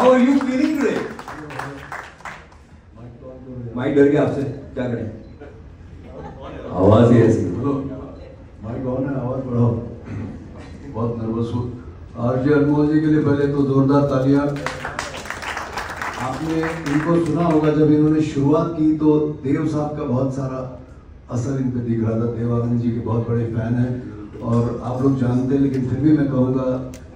How are you feeling today? Mike डर गया आपसे, क्या करें? आवाज ही ऐसी। माइक ऑन है, आवाज बढ़ाओ। बहुत नर्वस हूँ। आरजे अनमोल जी के लिए पहले तो जोरदार तालियां। आपने इनको सुना होगा जब इन्होंने शुरुआत की तो देव साहब का बहुत सारा असर इन पे दिख रहा था। देव आनंद जी के बहुत बड़े फैन हैं और आप लोग जानते हैं, लेकिन फिर भी मैं कहूँगा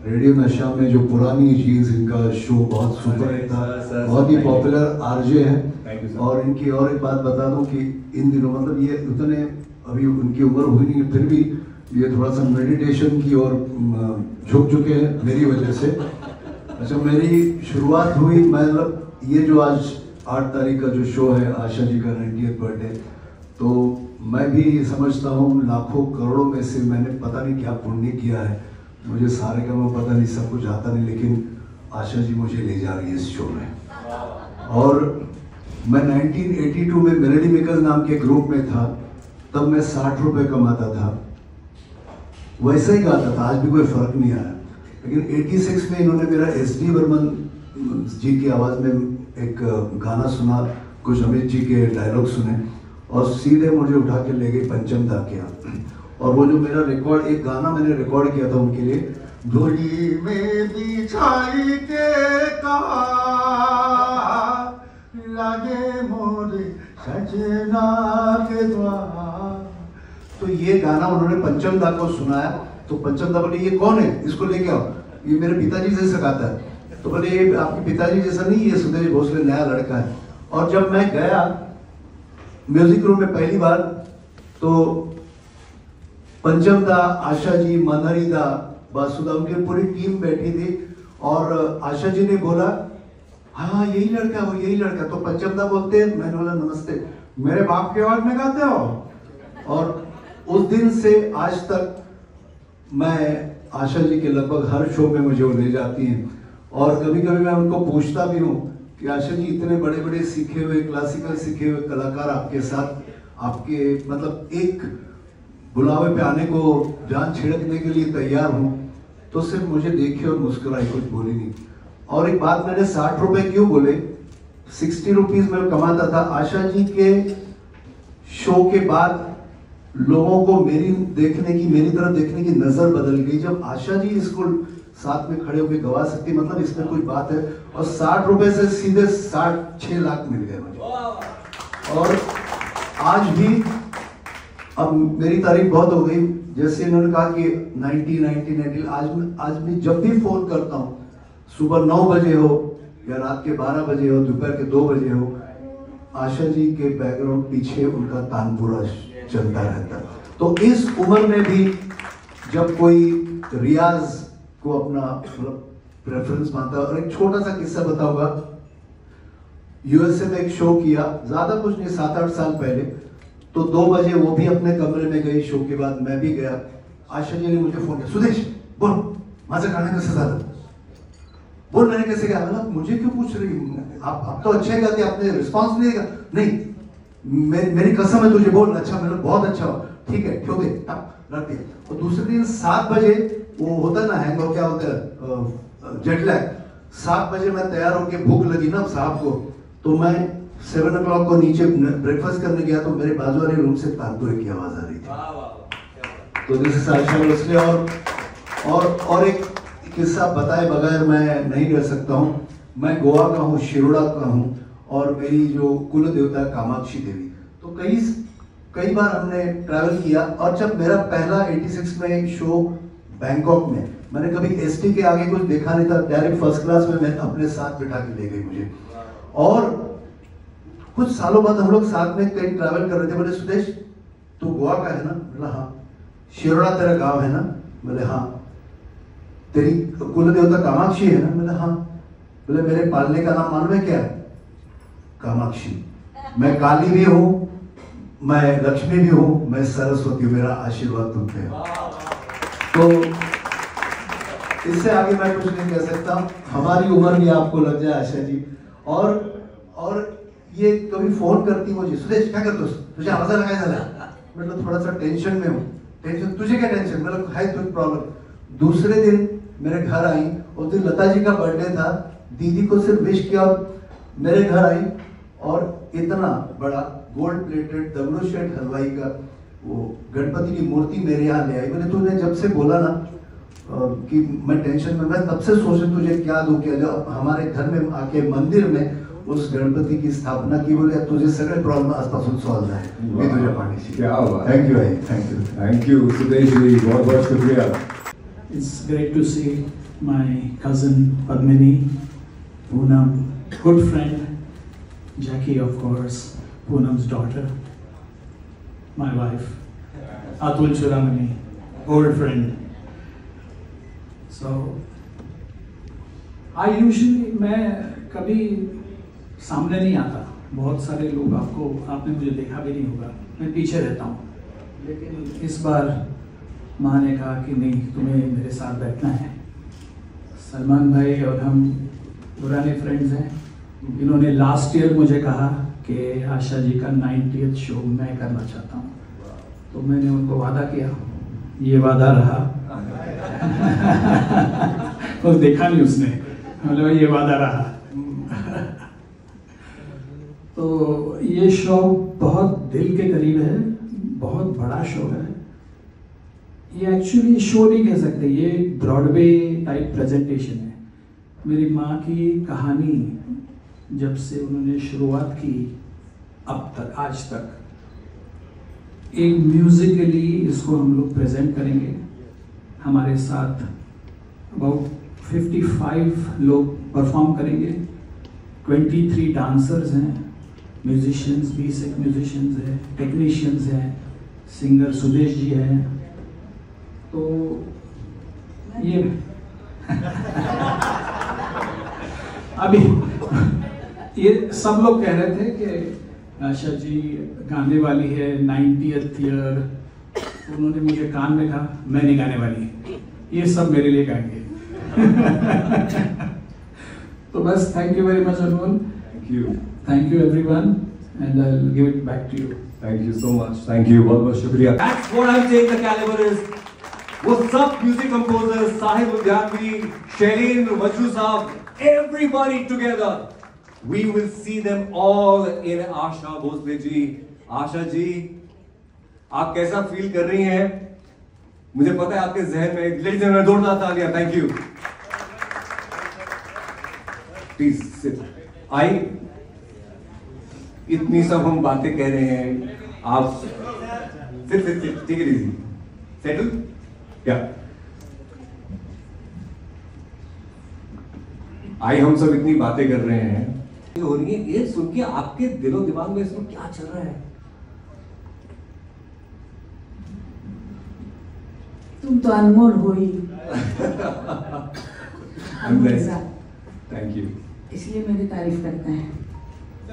रेडियो नशा में जो पुरानी चीज़, इनका शो बहुत सुपर हिट था, बहुत ही पॉपुलर आरजे हैं। और इनकी और एक बात बता दूं कि इन दिनों मतलब ये उतने अभी उनकी उम्र हुई नहीं, फिर भी ये थोड़ा सा मेडिटेशन की ओर झुक चुके हैं मेरी वजह से। अच्छा, मेरी शुरुआत हुई, मतलब ये जो आज 8 तारीख का जो शो है आशा जी का 90th बर्थडे, तो मैं भी समझता हूँ लाखों करोड़ों में से मैंने पता नहीं क्या पुण्य किया है। मुझे सारे का मैं पता नहीं, सब कुछ आता नहीं, लेकिन आशा जी मुझे ले जा रही है इस शो में। और मैं 1982 में मेलोडी मेकर्स नाम के ग्रुप में था, तब मैं 60 रुपये कमाता था, वैसे ही गाता था, आज भी कोई फर्क नहीं आया। लेकिन 86 में इन्होंने मेरा SD बर्मन जी की आवाज़ में एक गाना सुना, कुछ अमित जी के डायलॉग सुने और सीधे मुझे उठा के ले गए पंचम दा के यहाँ। और वो जो मेरा रिकॉर्ड, एक गाना मैंने रिकॉर्ड किया था उनके लिए, डोली में बिछाई के कहा लागे मोरे सजना के द्वार। तो ये गाना उन्होंने पंचम दा को सुनाया, तो पंचम दा बोले ये कौन है, इसको लेके आओ, ये मेरे पिताजी जैसा गाता है। तो बोले ये आपके पिताजी जैसा नहीं, ये सुदेश भोसले नया लड़का है। और जब मैं गया म्यूजिक रूम में पहली बार, तो पंचम दा, आशा जी, मनहरी दा, बासुदा, उनकी पूरी टीम बैठी थी। और आशा जी ने बोला हाँ यही लड़का, वो यही लड़का। तो पंचम दा बोलते हैं, मैंने बोला नमस्ते, मेरे बाप के आवाज में गाते हो। और उस दिन से आज तक मैं आशा जी के लगभग हर शो में मुझे वो ले जाती हैं। और कभी कभी मैं उनको पूछता भी हूँ कि आशा जी इतने बड़े बड़े सीखे हुए, क्लासिकल सीखे हुए कलाकार आपके साथ, आपके मतलब एक बुलावे पे आने को जान छिड़कने के लिए तैयार हूँ, तो सिर्फ मुझे देखी और मुस्कुराई, कुछ बोली नहीं। और एक बात, मैंने 60 रुपए क्यों बोले, 60 रुपीज मैं कमाता था। आशा जी के शो के बाद लोगों को मेरी तरफ देखने की नजर बदल गई। जब आशा जी इसको साथ में खड़े होकर गवा सकती, मतलब इसमें कोई बात है। और 60 रुपए से सीधे 6 लाख मिल गए मुझे। और आज भी, अब मेरी तारीफ बहुत हो गई, जैसे इन्होंने कहा कि 90 आज भी जब भी फोन करता हूँ, सुबह 9 बजे हो या रात के 12 बजे हो, दोपहर के 2 बजे हो, आशा जी के बैकग्राउंड पीछे उनका तानपुरा चलता रहता। तो इस उम्र में भी जब कोई रियाज को अपना मतलब प्रेफरेंस मानता है। और एक छोटा सा किस्सा बताऊंगा, USA में एक शो किया, ज्यादा कुछ नहीं, 7-8 साल पहले। तो 2 बजे वो भी अपने कमरे में गई, शो के बाद मैं भी गया। आशा जी ने मुझे फोन किया, सुदेश बोल माझं गाणं कसं झालं, बोल मैंने कैसे गाया। मतलब मुझे क्यों पूछ रही, आप तो अच्छे गाते, आपने रिस्पॉन्स नहीं दिया। नहीं, मेरी कसम है तुझे, बोल। अच्छा, मैंने बहुत अच्छा हो, ठीक है, ठोक दे, रख दे। और दूसरे दिन 7 बजे वो होता है ना हैंगओवर, क्या होता है, जेट लैग। 7 बजे मैं तैयार होके, भूख लगी ना साहब को, तो मैं 7 o'clock को नीचे ब्रेकफास्ट करने गया, तो मेरे बाजू वाले रूम से तानपुरे की आवाज आ रही थी। तो दिस इज आशा भोसले। और एक किस्सा बताए बगैर मैं नहीं रह सकता हूँ। मैं गोवा का हूँ, शिरोडा का हूँ, और मेरी जो कुल देवता है कामाक्षी देवी। तो कई बार हमने ट्रैवल किया। और जब मेरा पहला 86 में शो बैंकॉक में, मैंने कभी SD के आगे कुछ देखा नहीं था, डायरेक्ट फर्स्ट क्लास में मैं अपने साथ बिठा के ले गई मुझे। और कुछ सालों बाद हम लोग साथ में कहीं ट्रैवल कर रहे थे। बोले सुदेश तू गोवा का है ना? बोला हाँ। शिरोडा तेरा गांव है ना? बोले हाँ। तेरी कुल देवता कामाक्षी है ना? बोले हाँ। बोले मेरे पालने का नाम मालूम है क्या? कामाक्षी। मैं काली भी हूँ, मैं लक्ष्मी भी हूँ, मैं सरस्वती हूँ, मेरा आशीर्वाद तुम पे है। तो इससे आगे मैं कुछ नहीं कह सकता। हमारी उम्र भी आपको लग जाए आशा जी। और ये कभी फोन करती मुझे, सुदेश क्या करतोस, तुझे आवाज काय झाला? मतलब थोड़ा सा टेंशन में हूँ। टेंशन? तुझे क्या टेंशन? मतलब है तुझे प्रॉब्लम। दूसरे दिन मेरे घर आई, उस दिन लता जी का बर्थडे था, दीदी को सिर्फ विश किया, मेरे घर आई और इतना बड़ा गोल्ड प्लेटेड दगड़ू शेठ हलवाई का वो गणपति की मूर्ति मेरे यहाँ ले आई। मैंने तूने जब से बोला ना कि मैं टेंशन में, मैं तब से सोचे तुझे क्या दूं, क्या जब हमारे घर में आके मंदिर में उस गणपति की स्थापना की, बोले तुझे सगळे प्रॉब्लम आजपासून सॉल्व आहे मी तुझ्या पाठीशी। क्या बात। थैंक यू भाई, थैंक यू सुदेश जी, बहुत बहुत शुक्रिया। It's great to see my cousin Padmini, Poonam, good friend, Jackie of course, Poonam's daughter, my wife, Atul Churamani, old friend. So, मैं कभी सामने नहीं आता, बहुत सारे लोग आपने मुझे देखा भी नहीं होगा, मैं पीछे रहता हूँ, लेकिन इस बार माँ ने कहा कि नहीं तुम्हें मेरे साथ बैठना है। सलमान भाई और हम पुराने फ्रेंड्स हैं, इन्होंने लास्ट ईयर मुझे कहा कि आशा जी का 90th शो मैं करना चाहता हूँ, तो मैंने उनको वादा किया, ये वादा रहा। तो देखा नहीं उसने, मतलब ये वादा रहा। तो ये शो बहुत दिल के करीब है, बहुत बड़ा शो है। ये एक्चुअली शो नहीं कह सकते, ये ब्रॉडवे टाइप प्रेजेंटेशन है। मेरी माँ की कहानी जब से उन्होंने शुरुआत की अब तक, आज तक, एक म्यूजिकली इसको हम लोग प्रेजेंट करेंगे। हमारे साथ अबाउट 55 लोग परफॉर्म करेंगे, 23 डांसर्स हैं, म्यूजिशियंस, 20 म्यूजिशियंस हैं, टेक्नीशियंस हैं, सिंगर सुदेश जी हैं। तो ये अभी ये सब लोग कह रहे थे कि आशा जी गाने वाली है 90th ईयर, उन्होंने मुझे कान में कहा मैं नहीं गाने वाली, ये सब मेरे लिए गाएंगे। तो बस thank you very much Anmol, thank you everyone, and I will give it back to you. Thank you so much, thank you, बहुत बहुत शुक्रिया। That's what I'm saying, the caliber is, वो सब म्यूजिक कंपोजर्स, साहिब उद्यानवी, शैलीन, वजू साहब, everybody together, we will see them all in Asha Bhosle ji. Asha ji, आप कैसा feel कर रही हैं? मुझे पता है आपके जहन में, लेडीज एंड जोरदार तालियां। Thank you, please sit. I, इतनी सब हम बातें कह रहे हैं, आप sit sit sit, take it easy, settle. क्या आई, हम सब इतनी बातें कर रहे हैं, हो रही है, ये सुन के आपके दिलो दिमाग में इसमें क्या चल रहा है? तुम तो अनमोल हो ही। Thank you. इसलिए मेरी तारीफ करता है,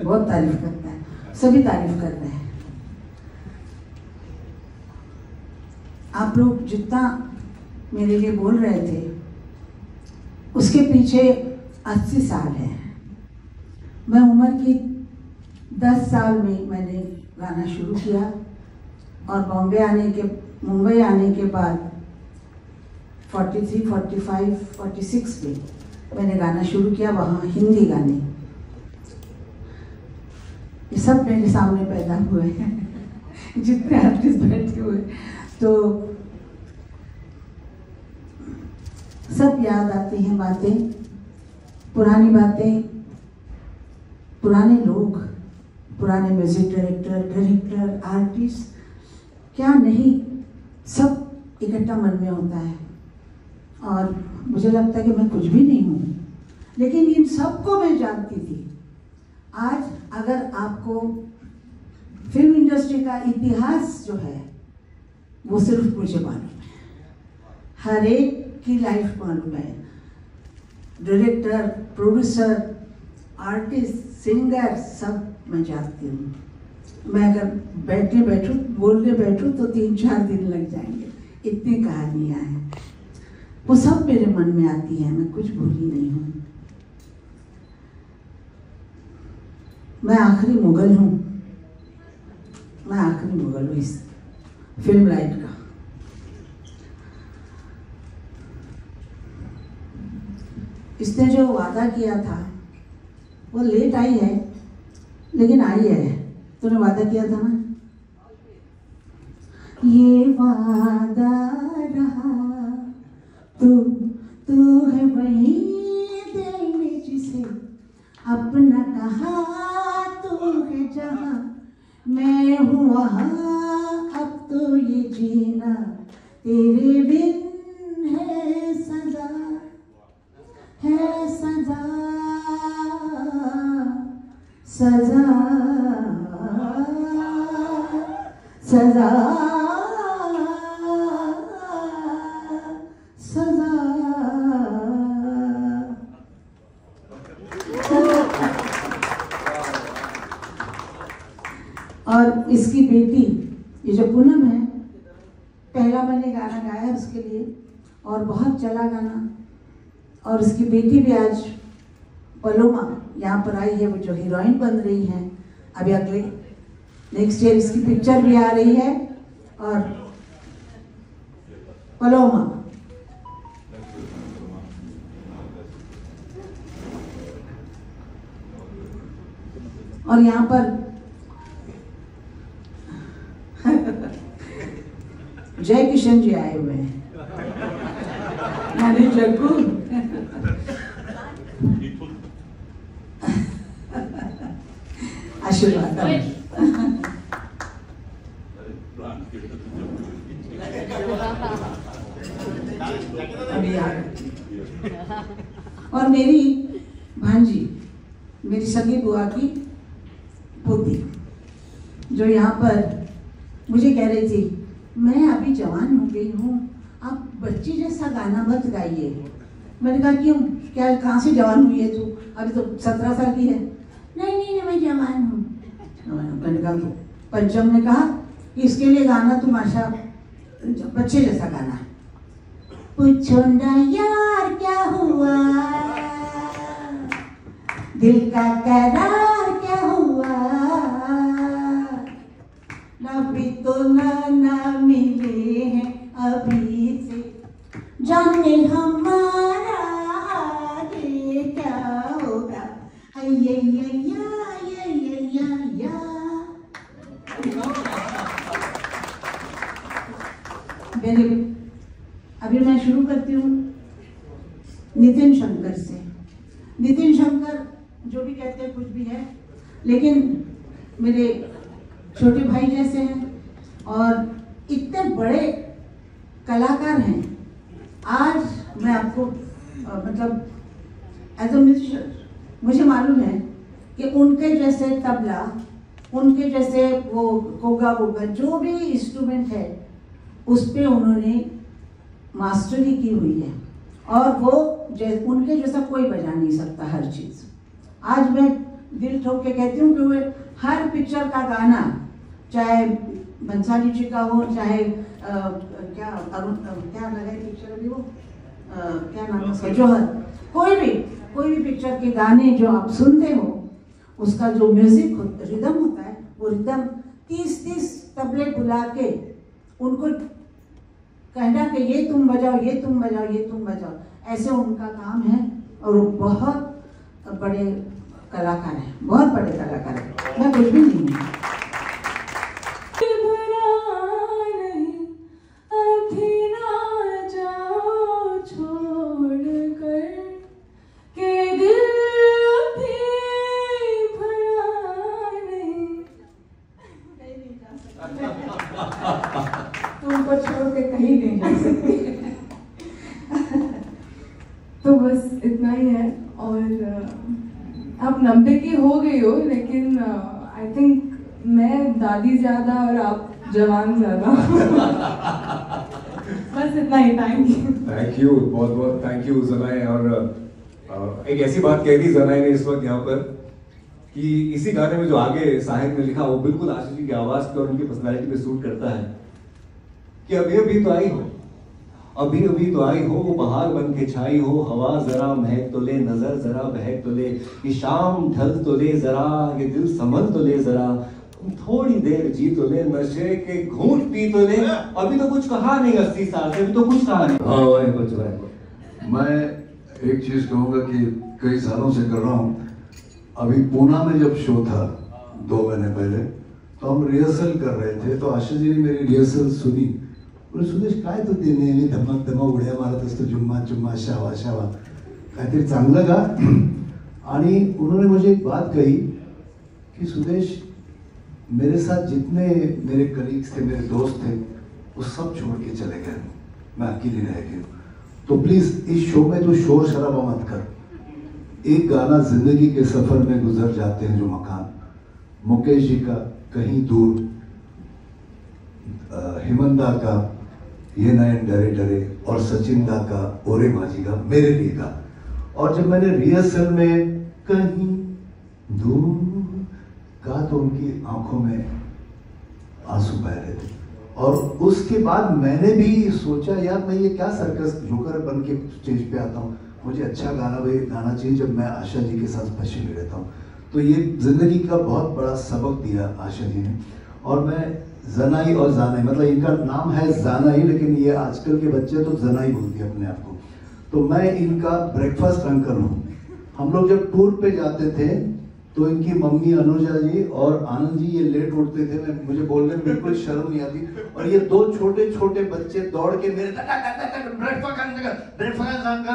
बहुत तारीफ करता है, सभी तारीफ करते हैं। आप लोग जितना मेरे लिए बोल रहे थे, उसके पीछे 80 साल है। मैं उम्र की 10 साल में मैंने गाना शुरू किया, और मुंबई आने के बाद 43, 45, 46 में मैंने गाना शुरू किया, वहाँ हिंदी गाने। ये सब मेरे सामने पैदा हुए हैं जितने आर्टिस्ट बैठे हुए, तो सब याद आती हैं बातें, पुरानी बातें, पुराने लोग, पुराने म्यूजिक डायरेक्टर, आर्टिस्ट, क्या नहीं, सब इकट्ठा मन में होता है। और मुझे लगता है कि मैं कुछ भी नहीं हूँ, लेकिन इन सबको मैं जानती थी। आज अगर आपको फिल्म इंडस्ट्री का इतिहास जो है वो सिर्फ मुझे मालूम है, हर एक की लाइफ मालूम है, डायरेक्टर, प्रोड्यूसर, आर्टिस्ट, सिंगर, सब मैं जानती हूँ। मैं अगर बोलने बैठूँ तो 3-4 दिन लग जाएंगे, इतनी कहानियाँ हैं, वो सब मेरे मन में आती हैं, मैं कुछ भूली नहीं हूँ। मैं आखिरी मुगल हूँ, मैं आखिरी मुगल हूँ इस फिल्म लाइट का। इसने जो वादा किया था वो लेट आई है लेकिन आई है। तूने वादा किया था ना, ये वादा रहा तू है वही दिल में जिसे अपना कहा, तू है जहाँ मैं हूँ वहाँ, अब तो ये जीना तेरे बिन है सजा, है सजा सजा सजा सजा। और इसकी बेटी ये जो पूनम है, पहला मैंने गाना गाया उसके लिए और बहुत चला गाना। और उसकी बेटी भी आज पलोमा यहाँ पर आई है, वो जो हीरोइन बन रही है। अभी अगले नेक्स्ट ईयर इसकी पिक्चर भी आ रही है। और पलोमा और यहाँ पर जय किशन जी आए हुए हैं, यानी जग्गू। आशीर्वाद अभी आ गए। और मेरी भांजी, मेरी सगी बुआ की पोती, जो यहाँ पर मुझे कह रही थी मैं अभी जवान हो गई हूँ, आप बच्ची जैसा गाना मत गाइए। मैंने कहा क्यों, क्या कहाँ से जवान हुई है तू, अभी तो 17 साल की है। नहीं मैं जवान हूँ। मैंने कहा पंचम ने कहा कि इसके लिए गाना तुम आशा बच्चे जैसा गाना है। पूछो ना यार क्या हुआ, दिल का करार क्या हुआ, अभी तो ना मिले हैं अभी से, जाने हमारा आगे क्या होगा। मेरे अभी मैं शुरू करती हूँ नितिन शंकर से। नितिन शंकर जो भी कहते हैं कुछ भी है, लेकिन मेरे छोटे भाई जैसे हैं और इतने बड़े कलाकार हैं। आज मैं आपको मतलब एज अ म्यूजिशियन मुझे मालूम है कि उनके जैसे तबला, उनके जैसे वो कोगा वोगा जो भी इंस्ट्रूमेंट है उस पे उन्होंने मास्टरी की हुई है और वो उनके जैसा कोई बजा नहीं सकता हर चीज़। आज मैं दिल ठोक के कहती हूँ कि वो हर पिक्चर का गाना, चाहे बंसाली जी का हो, चाहे क्या लगा पिक्चर अभी वो क्या नाम है उसका, जौहर, कोई भी पिक्चर के गाने जो आप सुनते हो उसका जो म्यूजिक रिदम होता है, वो रिदम 30 तबले बुला के उनको कहना कि ये तुम बजाओ, ये तुम बजाओ, ये तुम बजाओ, ऐसे उनका काम है। और वो बहुत बड़े कलाकार हैं, बहुत बड़े कलाकार हैं। मैं कुछ भी नहीं हूँ। तुमको छोड़ के कहीं नहीं जा सकती। तो बस इतना ही है। और आप 90 की हो गई हो, लेकिन आई थिंक मैं दादी ज्यादा और आप जवान ज्यादा। बस इतना ही। थैंक यू, बहुत बहुत थैंक यू ज़नाए। और एक ऐसी बात कह दी ज़नाए ने इस वक्त यहाँ पर कि इसी गाने में जो आगे साहिर ने लिखा वो बिल्कुल आशीष जी की आवाज़ पे और उनकी पर्सनैलिटी पे सूट करता है कि अभी अभी तो आई हो, अभी अभी तो आई हो, वो बहार बन के छाई हो, हवा जरा महक तो ले, नजर जरा बहक तो ले, ये शाम ढल तो ले जरा, ये दिल संभल तो ले जरा, थोड़ी देर जी तो ले, नशे के घूंट पी तो ले। अभी तो कुछ कहा नहीं 80 साल से, अभी तो कुछ कहा नहीं। मैं एक चीज कहूँगा कि कई सालों से कर रहा हूँ। अभी पूना में जब शो था 2 महीने पहले, तो हम रिहर्सल कर रहे थे, तो आशा जी ने मेरी रिहर्सल सुनी। बोले सुदेश काय तो ते नेहमी धमक धमक उड्या मारत असतो, जुम्मा जुम्मा शावा शावा, काहीतरी चांगलं गा। आणि उन्होंने मुझे एक बात कही कि सुदेश, मेरे साथ जितने मेरे कलीग्स थे, मेरे दोस्त थे, वो सब छोड़ के चले गए, मैं अकेली रह गई हूँ। तो प्लीज इस शो में तो शोर शराबा मत कर। एक गाना जिंदगी के सफर में गुजर जाते हैं जो मकान, मुकेश जी का कहीं दूर, हिमंदा का ये नयन डरे डरे, और सचिन दा का ओरे माझी का मेरे लिए का। और जब मैंने रिहर्सल में कहीं दूर कहा तो उनकी आंखों में आंसू बह रहे थे। और उसके बाद मैंने भी सोचा यार मैं ये क्या सर्कस जोकर बन के स्टेज पे आता हूँ, मुझे अच्छा गाना चाहिए जब मैं आशा जी के साथ पश्चिम में रहता हूँ। तो ये जिंदगी का बहुत बड़ा सबक दिया आशा जी ने। और मैं जनाई और जानाई, मतलब इनका नाम है जानाई, लेकिन ये आजकल के बच्चे तो जनाई बोलते हैं अपने आप को। तो मैं इनका ब्रेकफास्ट अंकल हूँ। हम लोग जब टूर पे जाते थे तो इनकी मम्मी अनुजा जी और आनंद जी ये लेट उठते थे, मुझे बोलने में बिल्कुल शर्म नहीं आती, और ये 2 छोटे छोटे बच्चे दौड़ के मेरे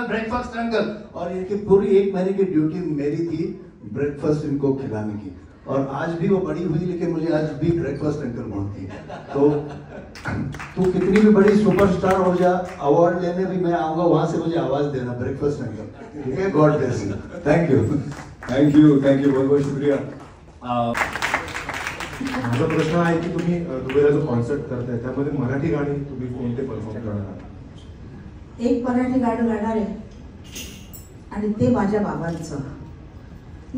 ब्रेकफास्ट अंकल, और इनकी पूरी 1 महीने की ड्यूटी मेरी थी ब्रेकफास्ट इनको खिलाने की। और आज भी वो बड़ी हुई, लेकिन मुझे आज भी ब्रेकफास्ट अंकल बोलती है। तो तू कितनी भी बड़ी सुपरस्टार हो जा, अवार्ड लेने भी मैं आऊंगा, वहां से मुझे आवाज देना ब्रेकफास्ट अंकल, ठीक है? God bless you, thank you. Thank you, बहुत बहुत शुक्रिया। माझा प्रश्न आहे की तुम्ही दुबईला जो कॉन्सर्ट करताय त्यामध्ये मराठी गाणी तुम्ही कोणते परफॉर्म करणार आहात? एक मराठी गाणं गाणार आहे आणि ते माझ्या बाबांचं।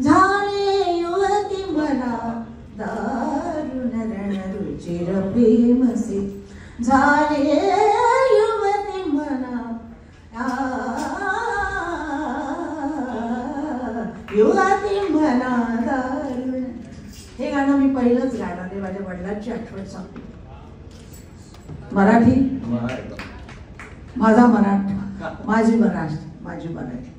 झाले युवती मला दारुण रणरुचिर प्रेमसे, झाले युवती मला युवती मला दारुण। हे गाणं मी पहिलंच गाणं ते माझ्या वडिलांची आठवण सांगते। मराठी माझा मराठा, माझी महाराष्ट्र, माझी मराठी।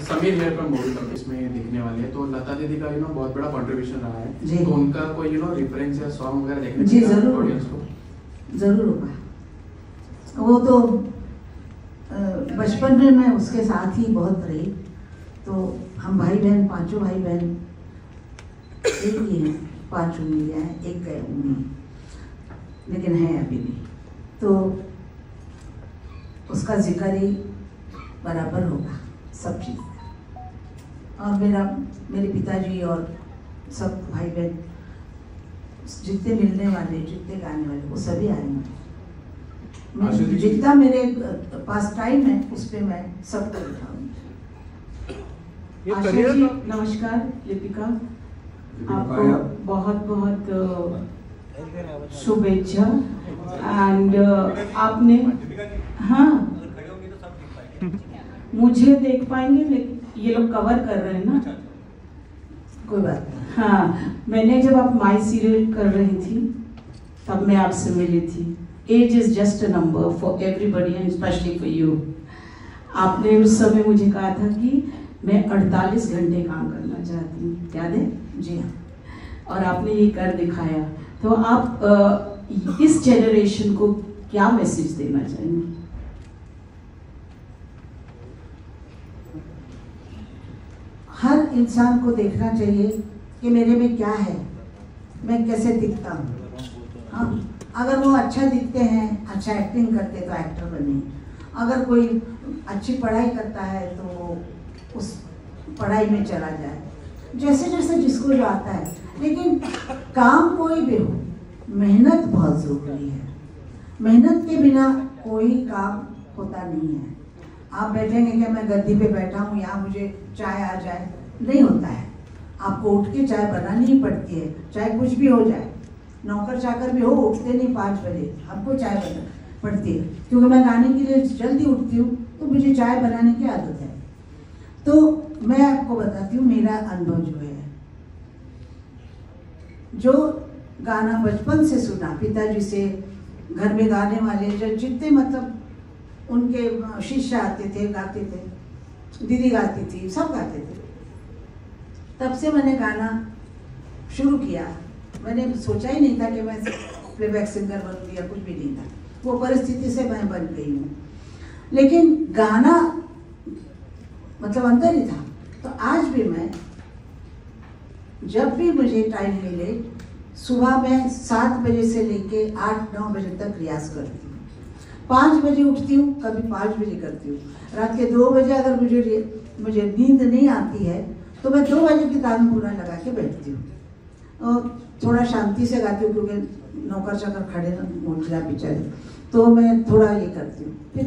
समीर मेरे पर मूवी का इसमें दिखने वाले हैं, तो लता दीदी का बहुत बड़ा कंट्रीब्यूशन रहा है, तो उनका कोई रेफरेंस या सॉन्ग वगैरह देखने जी जरूर ऑडियंस को? जरूर होगा। वो तो बचपन में मैं उसके साथ ही बहुत रही, तो हम भाई बहन, 5 भाई बहन एक ही हैं, 5 उंगलियाँ हैं, एक उंगली, लेकिन है अभी भी। तो उसका जिक्र ही बराबर होगा सब चीज़। और मेरे पिताजी और सब भाई बहन जितने मिलने वाले, जितने गाने वाले, वो सभी आएंगे। जितना मेरे पास टाइम है उस पर मैं सबको बिठाऊंगी। आशा जी नमस्कार। लिपिका आपको बहुत बहुत शुभेच्छा। एंड आपने, हाँ मुझे देख पाएंगे, लेकिन ये लोग कवर कर रहे हैं ना, कोई बात नहीं। हाँ, मैंने जब आप माई सीरियल कर रही थी तब मैं आपसे मिली थी। Age is just a number for everybody and specially for you. आपने उस समय मुझे कहा था कि मैं 48 घंटे काम करना चाहती हूँ, याद है? जी हाँ, और आपने ये कर दिखाया। तो आप इस जनरेशन को क्या मैसेज देना चाहेंगे? हर इंसान को देखना चाहिए कि मेरे में क्या है, मैं कैसे दिखता हूँ। हाँ, अगर वो अच्छा दिखते हैं, अच्छा एक्टिंग करते तो एक्टर बने। अगर कोई अच्छी पढ़ाई करता है तो उस पढ़ाई में चला जाए, जैसे जैसे जिसको जो आता है। लेकिन काम कोई भी हो, मेहनत बहुत ज़रूरी है। मेहनत के बिना कोई काम होता नहीं है। आप बैठेंगे कि मैं गद्दी पे बैठा हूँ, यहाँ मुझे चाय आ जाए, नहीं होता है। आपको उठ के चाय बनानी ही पड़ती है, चाहे कुछ भी हो जाए। नौकर चाकर भी हो, उठते नहीं 5 बजे, हमको चाय बनानी पड़ती है। क्योंकि मैं गाने के लिए जल्दी उठती हूँ, तो मुझे चाय बनाने की आदत है। तो मैं आपको बताती हूँ मेरा अनुभव जो है, जो गाना बचपन से सुना पिताजी से, घर में गाने वाले जो जितने मतलब उनके शिष्य आते थे, गाते थे, दीदी गाती थी, सब गाते थे। तब से मैंने गाना शुरू किया। मैंने सोचा ही नहीं था कि मैं प्लेबैक सिंगर बनूंगी या कुछ भी नहीं था, वो परिस्थिति से मैं बन गई हूँ। लेकिन गाना मतलब अंदर ही था। तो आज भी मैं जब भी मुझे टाइम मिले, सुबह में 7 बजे से लेके 8-9 बजे तक रियाज करती हूँ। 5 बजे उठती हूँ, कभी 5 बजे करती हूँ। रात के 2 बजे अगर मुझे नींद नहीं आती है तो मैं 2 बजे की तानपुरा लगा के बैठती हूँ और थोड़ा शांति से गाती हूँ, क्योंकि नौकर चाकर खड़े मोटिया बेचारे, तो मैं थोड़ा ये करती हूँ। फिर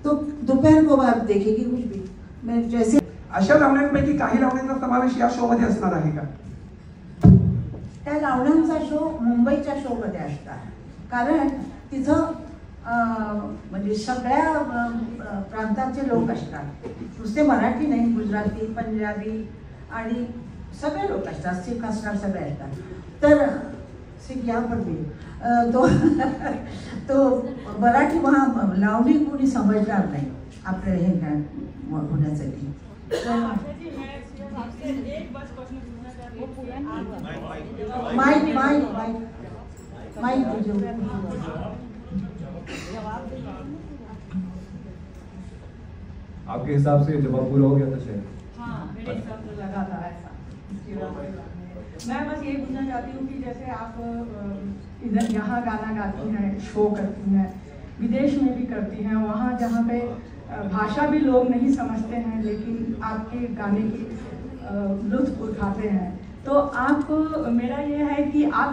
तो दोपहर को आप देखेगी कुछ भी मैं जैसे अशा लावण्यांपैकी काही लावण्यांचा समावेश या शो मध्ये असणार आहे का? त्या लावण्यांचा शो मुंबईच्या शो मध्ये असणार, कारण तिथं म्हणजे सगळ्या प्रांताचे लोक असतात, नुसते मराठी नाही, गुजराती, पंजाबी आणि सगळे लोक असतात, सिख असणार, सगळे असतात। तर सिख यहाँ पर भी तो मराठी वहाँ लावणी कोणी समजणार नाही आपल्या हे होण्यासाठी। माइक माइक माइक माइक आपके हिसाब से जवाब पूरा हो गया था शायद? हाँ, मेरे हिसाब से लगा था ऐसा। मैं बस ये पूछना चाहती हूँ कि जैसे आप इधर यहाँ गाना गाती हैं, शो करती हैं, विदेश में भी करती हैं, वहाँ जहाँ पे भाषा भी लोग नहीं समझते हैं लेकिन आपके गाने की लुत्फ उठाते हैं, तो आप मेरा ये है कि आप